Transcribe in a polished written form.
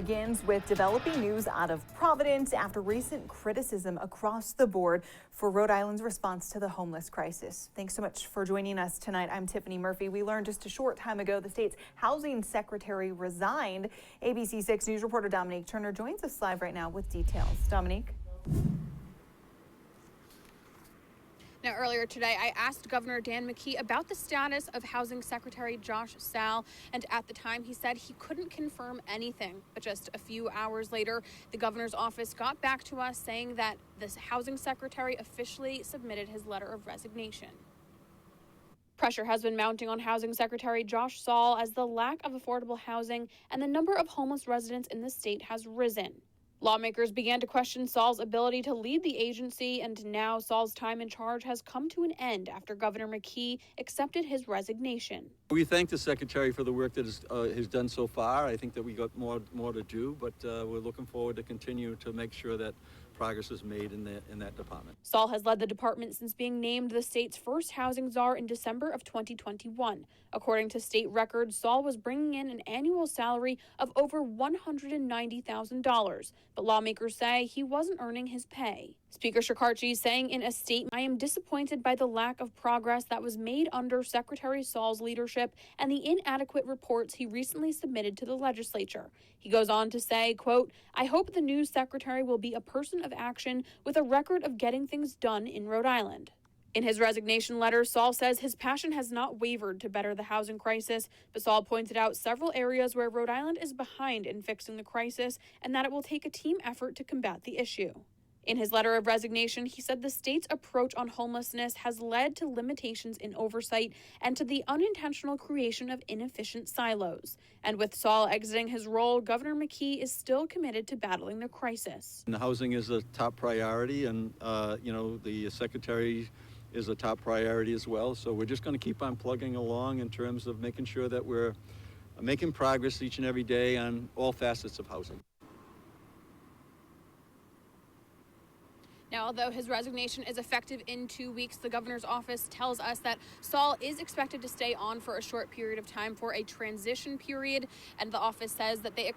Begins with developing news out of Providence after recent criticism across the board for Rhode Island's response to the homeless crisis. Thanks so much for joining us tonight. I'm Tiffany Murphy. We learned just a short time ago the state's housing secretary resigned. ABC 6 News reporter Dominique Turner joins us live right now with details. Dominique. Now, earlier today, I asked Governor Dan McKee about the status of Housing Secretary Josh Saal, and at the time he said he couldn't confirm anything. But just a few hours later, the governor's office got back to us saying that this Housing Secretary officially submitted his letter of resignation. Pressure has been mounting on Housing Secretary Josh Saal as the lack of affordable housing and the number of homeless residents in the state has risen. Lawmakers began to question Saal's ability to lead the agency, and now Saal's time in charge has come to an end after Governor McKee accepted his resignation. We thank the Secretary for the work that he's done so far. I think that we got more to do, but we're looking forward to continue to make sure that progress is made in that department. Saal has led the department since being named the state's first housing czar in December of 2021. According to state records, Saal was bringing in an annual salary of over $190,000, but lawmakers say he wasn't earning his pay. Speaker Shekarchi saying in a statement, "I am disappointed by the lack of progress that was made under Secretary Saal's leadership and the inadequate reports he recently submitted to the legislature." He goes on to say, quote, "I hope the new secretary will be a person of action with a record of getting things done in Rhode Island." In his resignation letter, Saal says his passion has not wavered to better the housing crisis, but Saal pointed out several areas where Rhode Island is behind in fixing the crisis and that it will take a team effort to combat the issue. In his letter of resignation, he said the state's approach on homelessness has led to limitations in oversight and to the unintentional creation of inefficient silos. And with Saal exiting his role, Governor McKee is still committed to battling the crisis. And housing is a top priority, and the Secretary is a top priority as well. So we're just going to keep on plugging along in terms of making sure that we're making progress each and every day on all facets of housing. Now, although his resignation is effective in 2 weeks, the governor's office tells us that Saal is expected to stay on for a short period of time for a transition period, and the office says that they